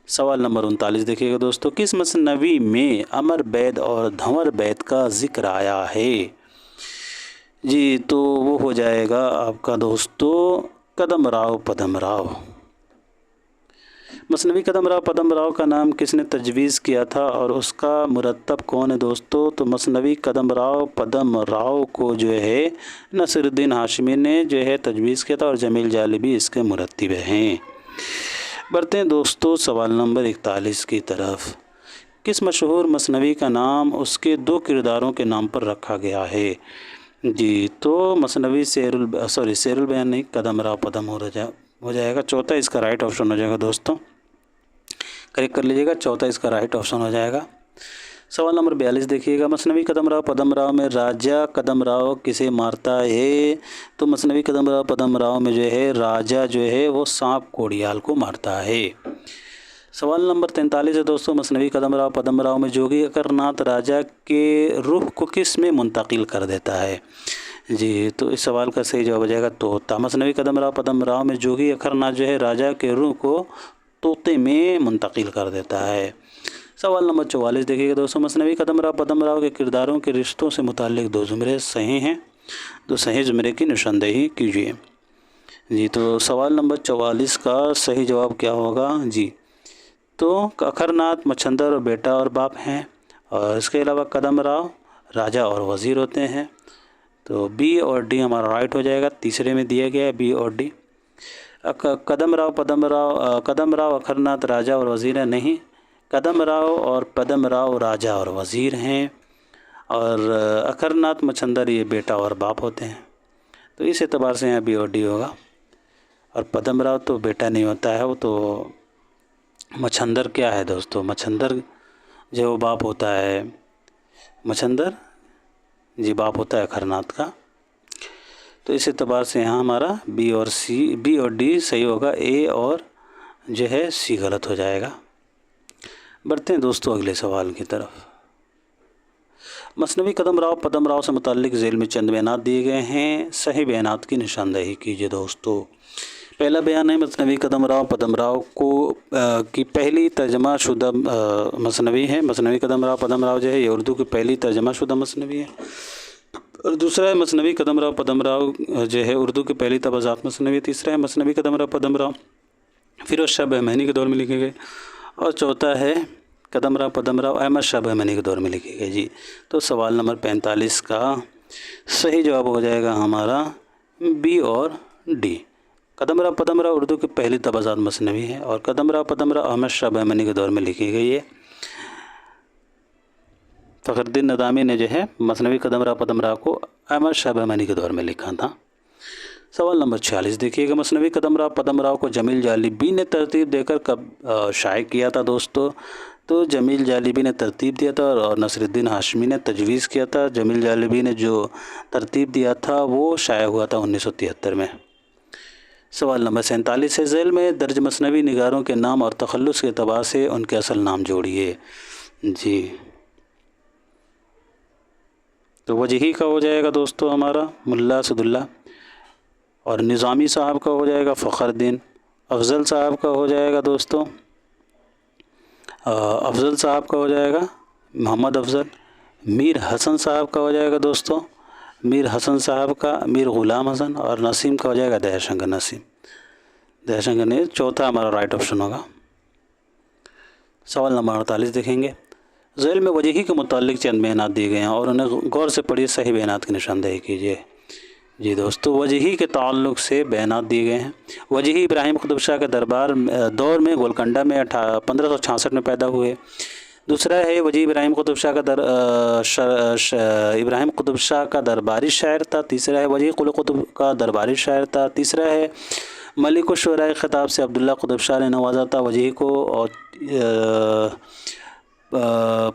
S1: سوال نمبر 39 دیکھیے گا دوستو، کس مثنوی میں امر بیت اور دھنور بیت کا ذکر آیا ہے؟ جی تو وہ ہو جائے گا آپ کا دوستو قدم راؤ پدم راؤ۔ مثنوی قدم راؤ پدم راؤ کا نام کس نے تجویز کیا تھا اور اس کا مرتب کون ہے دوستو؟ تو مثنوی قدم راؤ پدم راؤ کو جو ہے نصر الدین ہاشمی نے جو ہے تجویز کیا تھا اور جمیل جالبی اس کے مرتب ہیں۔ بڑھتے ہیں دوستو سوال نمبر 41 کی طرف۔ کس مشہور مثنوی کا نام اس کے 2 کرداروں کے نام پر رکھا گیا ہے؟ جی تو مثنوی سیر البیان نہیں، قدم راؤ پدم ہو جائے گا، چوتھا اس کا رائٹ آپشن ہو جائے گا دوستوں، کریکٹ کر لیجیے گا، چوتھا اس کا رائٹ آپشن ہو جائے گا۔ سوال نمبر 42 دیکھیے گا، مثنوی قدم راؤ پدم راؤ میں راجہ قدم راؤ کسے مارتا ہے؟ تو مثنوی قدم راؤ پدم راؤ میں جو ہے راجہ جو ہے وہ سانپ کوڑیال کو مارتا ہے۔ سوال نمبر 43 ہے دوستو، مثنوی قدم راؤ پدم راؤ میں جوگی اکر ناتھ راجہ کے روح کو کس میں منتقل کر دیتا ہے؟ جی تو اس سوال کا صحیح جواب ہو جائے گا طوطا۔ مثنوی قدم راؤ پدم راؤ میں جوگی اکر ناتھ جو ہے راجہ کے روح کو طوطے میں منتقل کر دیتا ہے۔ سوال نمبر 44 دیکھیے گا دوستو، مثنوی قدم راؤ پدم راؤ کے کرداروں کے رشتوں سے متعلق 2 زمرے صحیح ہیں، تو صحیح زمرے کی نشاندہی کیجیے۔ جی تو سوال نمبر 44 کا صحیح جواب کیا ہوگا؟ جی تو اکھر ناتھ مچھندر اور بیٹا اور باپ ہیں، اور اس کے علاوہ قدم راؤ راجہ اور وزیر ہوتے ہیں، تو بی اور ڈی ہمارا رائٹ ہو جائے گا، تیسرے میں دیا گیا ہے بی اور ڈی۔ قدم راؤ قدم راؤ اکھر ناتھ راجہ اور وزیر ہے، نہیں، قدم راؤ اور پدم راؤ راجہ اور وزیر ہیں، اور اکھر ناتھ مچھندر یہ بیٹا اور باپ ہوتے ہیں، تو اس اعتبار سے یہاں بی اور ڈی ہوگا۔ اور پدم راؤ تو بیٹا نہیں ہوتا ہے، وہ تو مچھندر کیا ہے دوستو؟ مچھندر جو باپ ہوتا ہے، مچھندر جی باپ ہوتا ہے اکھر ناتھ کا، تو اس اعتبار سے یہاں ہمارا بی اور ڈی صحیح ہوگا، اے اور جو ہے سی غلط ہو جائے گا۔ بڑھتے ہیں دوستو اگلے سوال کی طرف۔ مثنوی قدم راؤ پدم راؤ سے متعلق ذیل میں چند بیانات دیے گئے ہیں، صحیح بیانات کی نشاندہی کیجیے دوستو۔ پہلا بیان ہے مثنوی قدم راؤ پدم راؤ کی پہلی ترجمہ شدہ مثنوی ہے۔ مثنوی قدم راؤ پدم راؤ جو ہے یہ اردو کی پہلی ترجمہ شدہ مثنوی ہے، اور دوسرا ہے مثنوی قدم راؤ پدم راؤ جو ہے اردو کی پہلی تبعات مثنوی ہے۔ تیسرا ہے مثنوی قدم راؤ پدم راؤ فیروز شاہ بہمنی کے دور میں لکھے گئے، اور چوتھا ہے قدم راؤ پدم راؤ احمد شاہ بہمنی کے دور میں لکھے گئے۔ جی تو سوال نمبر 45 کا صحیح جواب ہو جائے گا ہمارا بی اور ڈی۔ قدم راؤ پدم راؤ اردو کی پہلی تبعات مثنوی ہے، اور قدم راؤ پدم راؤ احمد شاہ بہمنی کے دور میں لکھی گئی ہے۔ فخر الدین ندامی نے جو ہے مثنوی قدم راؤ پدم راؤ کو احمد شاہ بہمنی کے دور میں لکھا تھا۔ سوال نمبر 46 دیکھیے گا، مثنوی قدم راؤ پدم راؤ کو جمیل جالبی نے ترتیب دے کر کب شائع کیا تھا دوستو؟ تو جمیل جالبی نے ترتیب دیا تھا اور نصر الدین ہاشمی نے تجویز کیا تھا۔ جمیل جالبی نے جو ترتیب دیا تھا وہ شائع ہوا تھا 1973 میں۔ سوال نمبر 47 ہے، ذیل میں درج مثنوی نگاروں کے نام اور تخلص کے اعتبار سے ان کے اصل نام جوڑیے۔ جی تو وجہی کا ہو جائے گا دوستو ہمارا ملا اسد اللہ، اور نظامی صاحب کا ہو جائے گا فخر الدین، افضل صاحب کا ہو جائے گا دوستو افضل صاحب کا ہو جائے گا محمد افضل، میر حسن صاحب کا ہو جائے گا دوستو میر حسن صاحب کا میر غلام حسن، اور نسیم کا ہو جائے گا دیا شنکر نسیم۔ دیا شنکر نے چوتھا ہمارا رائٹ آپشن ہوگا۔ سوال نمبر 48 دیکھیں گے، ذیل میں وجہی کے متعلق چند بیانات دیے گئے ہیں اور انہیں غور سے پڑھیے، صحیح بیانات کی نشاندہی کیجیے۔ جی دوستو وجہی کے تعلق سے بیانات دیے گئے ہیں۔ وجہی ابراہیم قطب شاہ کے دور میں گولکنڈہ میں 1566 میں پیدا ہوئے۔ دوسرا ہے وجہی ابراہیم قطب شاہ کا درباری شاعر تھا۔ تیسرا ہے وجہی قلی قطب کا درباری شاعر تھا۔ تیسرا ہے ملک الشعراء خطاب سے عبداللہ قطب شاہ نے نوازا تھا وجہی کو، اور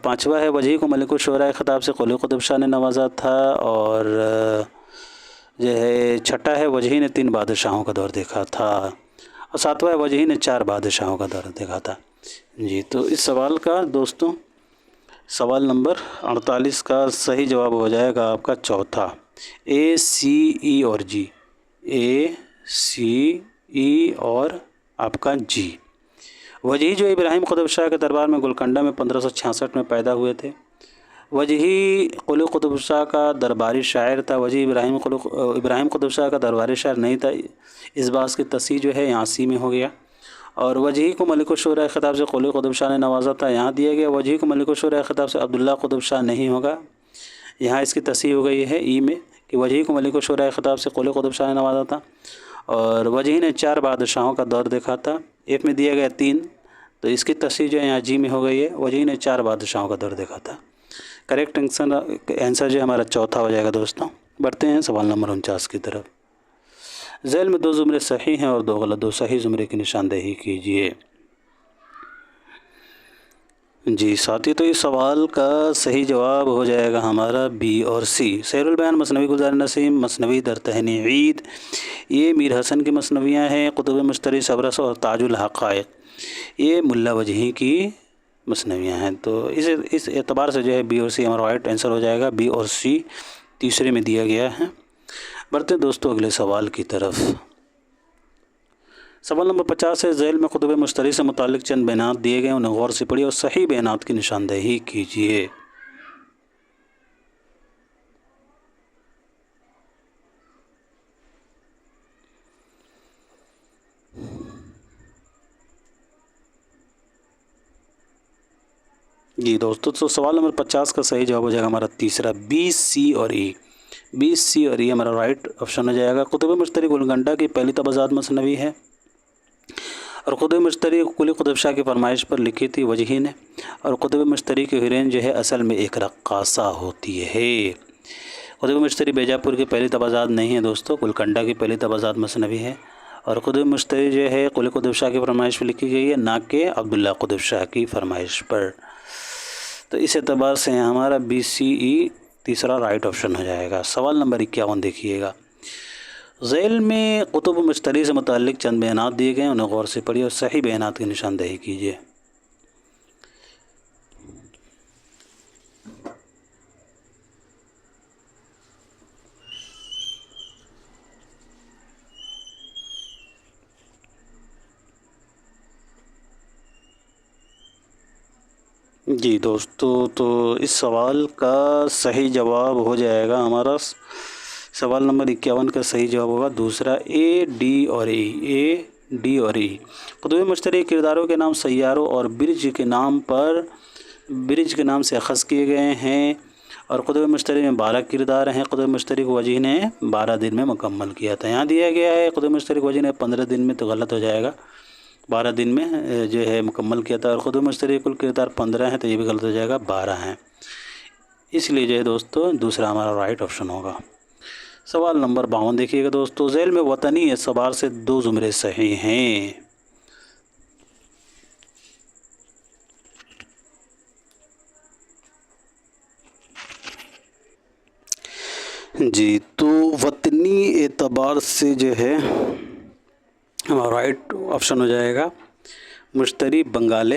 S1: پانچواں ہے وجہی کو ملک الشعراء خطاب سے قلی قطب شاہ نے نوازا تھا، اور جو ہے چھٹا ہے وجہی نے 3 بادشاہوں کا دور دیکھا تھا، اور ساتواں ہے وجہی نے 4 بادشاہوں کا دور دیکھا تھا۔ جی تو اس سوال کا دوستوں سوال نمبر 48 کا صحیح جواب ہو جائے گا آپ کا چوتھا، اے سی ای اور جی، اے سی ای اور آپ کا جی۔ وجہی جو ابراہیم قطب شاہ کے دربار میں گولکنڈہ میں 1566 میں پیدا ہوئے تھے۔ وجہی قلی قطب شاہ کا درباری شاعر تھا۔ وجہی ابراہیم قطب شاہ کا درباری شاعر نہیں تھا، اس بات کی تصحیح جو ہے یہاں سی میں ہو گیا، اور وجہی کو ملک الشعراء خطاب سے قلی قطب شاہ نے نوازا تھا، یہاں دیا گیا وجہی کو ملک الشعراء خطاب سے عبداللہ قطب شاہ نہیں ہوگا، یہاں اس کی تصحیح ہو گئی ہے ای میں کہ وجہی کو ملک الشعراء خطاب سے قلی قطب شاہ نے نوازا تھا، اور وجہی نے 4 بادشاہوں کا دور دیکھا تھا، ایف میں دیا گیا 3، تو اس کی تصحیح جو ہے یہاں جی میں ہو گئی ہے، وجہی نے 4 بادشاہوں کا دور دیکھا تھا۔ کریکٹ آنسر جو ہمارا چوتھا ہو جائے گا دوستوں۔ بڑھتے ہیں سوال نمبر 49 کی طرف۔ ذیل میں 2 زمرے صحیح ہیں اور 2 غلط، 2 صحیح زمرے کی نشاندہی کیجیے۔ جی ساتھی، تو اس سوال کا صحیح جواب ہو جائے گا ہمارا بی اور سی۔ سیر البیان مثنوی گلزار نسیم، مثنوی در تہنی عید، یہ میر حسن کی مثنویاں ہیں۔ قطب مشتری، صبرس اور تاج الحقائق، یہ ملا وجہی کی مثنویاں ہیں۔ تو اس اعتبار سے جو ہے بی اور سی ہمارا رائٹ آنسر ہو جائے گا، بی اور سی تیسرے میں دیا گیا ہے۔ بڑھتے ہیں دوستوں اگلے سوال کی طرف۔ سوال نمبر 50 ہے، ذیل میں قطب مشتری سے متعلق چند بیانات دیے گئے، انہیں غور سے پڑھیے اور صحیح بیانات کی نشاندہی کیجیے۔ جی دوستو، تو سوال نمبر 50 کا صحیح جواب ہو جائے گا ہمارا تیسرا، بی، سی اور ای۔ بی، سی اور ای ہمارا رائٹ آپشن ہو جائے گا۔ قطب مشتری گولکنڈہ کی پہلی تبادلات مثنوی ہے، اور قطب مشتری قلی قطب شاہ کی فرمائش پر لکھی تھی وجہی نے، اور قطب مشتری کی ہیروئن جو ہے اصل میں ایک رقاصہ ہوتی ہے۔ قطب مشتری بیجاپور کی پہلی تبادلات نہیں ہے دوستو، گولکنڈہ کی پہلی تبادلات مثنوی ہے، اور قطب مشتری جو ہے قلی قطب شاہ کی فرمائش پر لکھی گئی ہے، نہ کہ عبداللہ قطب شاہ کی فرمائش پر۔ تو اس اعتبار سے ہمارا بی، سی، ای تیسرا رائٹ آپشن ہو جائے گا۔ سوال نمبر 51 دیکھیے گا۔ ذیل میں قطب مشتری سے متعلق چند بیانات دیے گئے، انہیں غور سے پڑھیے اور صحیح بیانات کی نشاندہی کیجیے۔ جی دوستو، تو اس سوال کا صحیح جواب ہو جائے گا ہمارا، سوال نمبر 51 کا صحیح جواب ہوگا دوسرا، اے، ڈی اور ای، اے، ڈی اور ای۔ قطب مشتری کرداروں کے نام سیاروں اور برج کے نام سے اخذ کیے گئے ہیں، اور قطب مشتری میں 12 کردار ہیں۔ قطب مشتری کو وجہی نے 12 دن میں مکمل کیا تھا، یہاں دیا گیا ہے قطب مشتری کو وجہی نے 15 دن میں، تو غلط ہو جائے گا، 12 دن میں جو ہے مکمل کیا تھا، اور قطب مشتری کل کردار 15 ہیں، تو یہ بھی غلط ہو جائے گا، 12 ہیں۔ اس لیے جو ہے دوستو دوسرا ہمارا رائٹ آپشن ہوگا۔ سوال نمبر 52 دیکھیے گا دوستو، ذیل میں وطنی اعتبار سے 2 زمرے صحیح ہیں۔ جی تو وطنی اعتبار سے جو ہے ہمارا رائٹ آپشن ہو جائے گا، مشتری بنگالے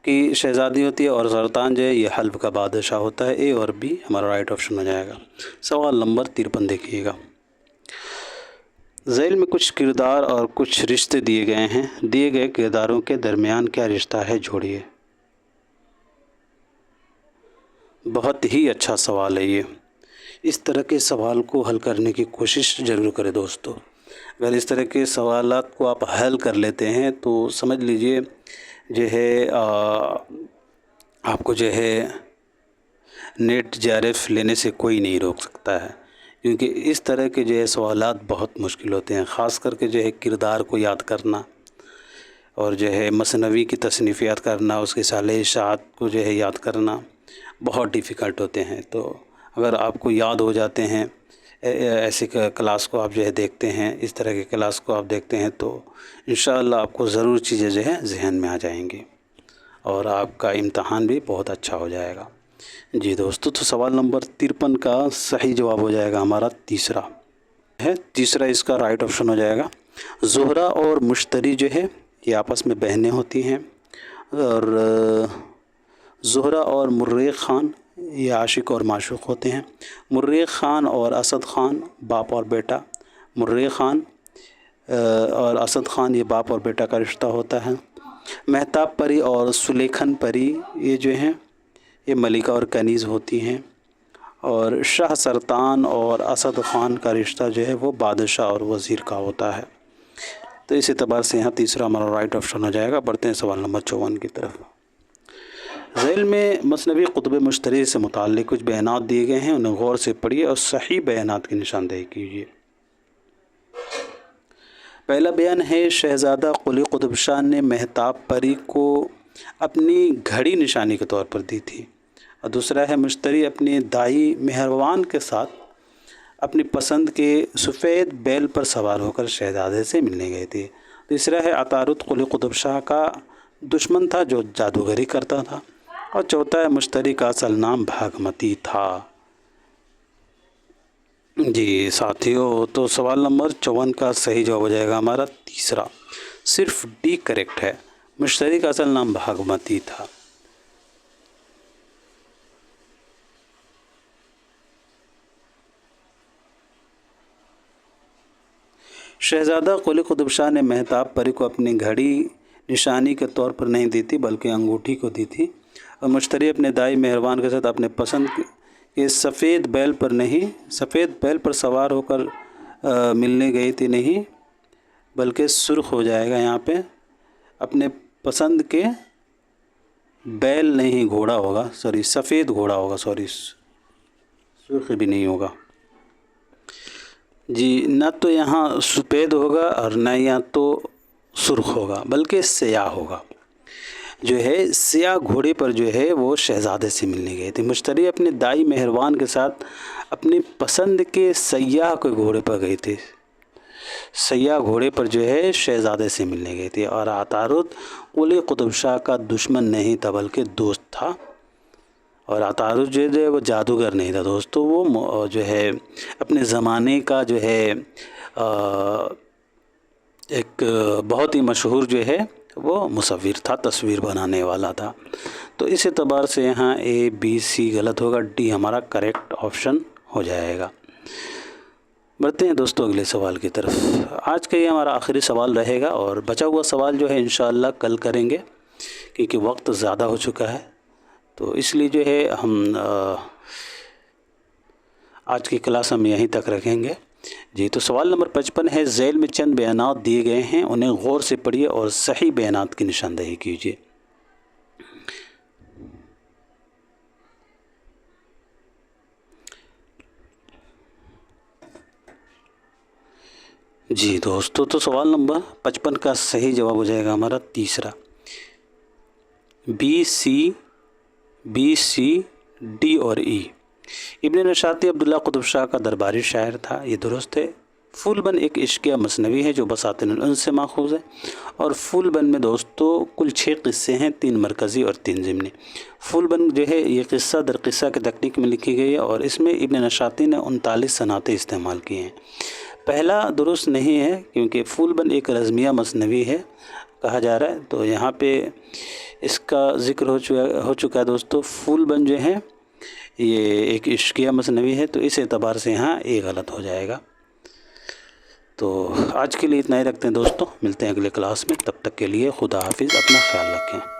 S1: کی شہزادی ہوتی ہے، اور سرطان جو ہے یہ حلب کا بادشاہ ہوتا ہے، اے اور بی ہمارا رائٹ آپشن ہو جائے گا۔ سوال نمبر 53 دیکھیے گا۔ ذیل میں کچھ کردار اور کچھ رشتے دیے گئے ہیں، دیے گئے کرداروں کے درمیان کیا رشتہ ہے، جوڑیے۔ بہت ہی اچھا سوال ہے یہ، اس طرح کے سوال کو حل کرنے کی کوشش ضرور کریں دوستو۔ اگر اس طرح کے سوالات کو آپ حل کر لیتے ہیں تو سمجھ لیجئے جو ہے آپ کو جو ہے نیٹ جے آر ایف لینے سے کوئی نہیں روک سکتا ہے، کیونکہ اس طرح کے جو ہے سوالات بہت مشکل ہوتے ہیں، خاص کر کے جو ہے کردار کو یاد کرنا، اور جو ہے مثنوی کی تصنیف یاد کرنا، اس کے صالح اشاعت کو جو ہے یاد کرنا بہت ڈیفیکلٹ ہوتے ہیں۔ تو اگر آپ کو یاد ہو جاتے ہیں، ایسے کلاس کو آپ جو ہے دیکھتے ہیں، اس طرح کے کلاس کو آپ دیکھتے ہیں، تو انشاءاللہ آپ کو ضرور چیزیں جو ہے ذہن میں آ جائیں گی، اور آپ کا امتحان بھی بہت اچھا ہو جائے گا۔ جی دوستو، تو سوال نمبر 53 کا صحیح جواب ہو جائے گا ہمارا تیسرا ہے، تیسرا اس کا رائٹ آپشن ہو جائے گا۔ زہرہ اور مشتری جو ہے یہ آپس میں بہنیں ہوتی ہیں، اور زہرہ اور مریخ خان یہ عاشق اور معشوق ہوتے ہیں۔ مریخ خان اور اسد خان باپ اور بیٹا، مریخ خان اور اسد خان یہ باپ اور بیٹا کا رشتہ ہوتا ہے۔ مہتاب پری اور سلیکھن پری یہ جو ہیں یہ ملکہ اور کنیز ہوتی ہیں، اور شاہ سرطان اور اسد خان کا رشتہ جو ہے وہ بادشاہ اور وزیر کا ہوتا ہے۔ تو اس اعتبار سے یہاں تیسرا ہمارا رائٹ آپشن ہو جائے گا۔ بڑھتے ہیں سوال نمبر 54 کی طرف۔ ذیل میں مثنوی قطب مشتری سے متعلق کچھ بیانات دیے گئے ہیں، انہیں غور سے پڑھیے اور صحیح بیانات کی نشاندہی کیجیے۔ پہلا بیان ہے، شہزادہ قلی قطب شاہ نے مہتاب پری کو اپنی گھڑی نشانی کے طور پر دی تھی، اور دوسرا ہے، مشتری اپنے دائی مہروان کے ساتھ اپنی پسند کے سفید بیل پر سوار ہو کر شہزادے سے ملنے گئے تھے۔ تیسرا ہے، عطارد قلی قطب شاہ کا دشمن تھا جو جادوگری کرتا تھا، اور چوتھا ہے، مشتری کا اصل نام بھاگمتی تھا۔ جی ساتھیوں، تو سوال نمبر 54 کا صحیح جواب ہو جائے گا ہمارا تیسرا، صرف ڈی کریکٹ ہے، مشتری کا اصل نام بھاگمتی تھا۔ شہزادہ قلی قطب شاہ نے مہتاب پری کو اپنی گھڑی نشانی کے طور پر نہیں دی تھی بلکہ انگوٹھی کو دی تھی، اور مشتری اپنے دائی مہربان کے ساتھ اپنے پسند کے سفید بیل پر سوار ہو کر ملنے گئی تھی، نہیں بلکہ سرخ ہو جائے گا یہاں پہ، اپنے پسند کے بیل نہیں گھوڑا ہوگا، سفید گھوڑا ہوگا، سرخ بھی نہیں ہوگا۔ جی نہ تو یہاں سفید ہوگا اور نہ یہاں تو سرخ ہوگا، بلکہ سیاہ ہوگا۔ جو ہے سیاہ گھوڑے پر جو ہے وہ شہزادے سے ملنے گئے تھے۔ مشتری اپنے دائی مہربان کے ساتھ اپنی پسند کے سیاہ کے گھوڑے پر گئے تھے، سیاہ گھوڑے پر جو ہے شہزادے سے ملنے گئے تھے، اور عطارد قلی قطب شاہ کا دشمن نہیں تھا بلکہ دوست تھا، اور عطارد جو ہے وہ جادوگر نہیں تھا دوستو، وہ جو ہے اپنے زمانے کا جو ہے ایک بہت ہی مشہور جو ہے وہ مصور تھا، تصویر بنانے والا تھا۔ تو اس اعتبار سے یہاں اے بی سی غلط ہوگا، ڈی ہمارا کریکٹ آپشن ہو جائے گا۔ بڑھتے ہیں دوستو اگلے سوال کی طرف۔ آج کا یہ ہمارا آخری سوال رہے گا، اور بچا ہوا سوال جو ہے انشاءاللہ کل کریں گے کیونکہ وقت زیادہ ہو چکا ہے، تو اس لیے جو ہے ہم آج کی کلاس ہم یہیں تک رکھیں گے۔ جی تو سوال نمبر 55 ہے، ذیل میں چند بیانات دیے گئے ہیں، انہیں غور سے پڑھیے اور صحیح بیانات کی نشاندہی کیجیے۔ جی دوستو، تو سوال نمبر 55 کا صحیح جواب ہو جائے گا ہمارا تیسرا، بی سی ڈی اور ای۔ ابن نشاطی عبداللہ قطب شاہ کا درباری شاعر تھا، یہ درست ہے۔ پھول بند ایک عشقیہ مثنوی ہے جو بساطن الانس سے ماخوذ ہے، اور پھول بند میں دوستو کل 6 قصے ہیں، 3 مرکزی اور 3 ضمنی۔ پھول بند جو ہے یہ قصہ در قصہ کے تکنیک میں لکھی گئی ہے، اور اس میں ابن نشاطی نے 39 صنعتیں استعمال کی ہیں۔ پہلا درست نہیں ہے کیونکہ پھول بند ایک رزمیہ مثنوی ہے کہا جا رہا ہے، تو یہاں پہ اس کا ذکر ہو چکا ہے دوستو۔ پھول بند جو ہے یہ ایک عشقیہ مثنوی ہے، تو اس اعتبار سے یہاں اے غلط ہو جائے گا۔ تو آج کے لیے اتنا ہی رکھتے ہیں دوستو، ملتے ہیں اگلے کلاس میں، تب تک کے لیے خدا حافظ، اپنا خیال رکھیں۔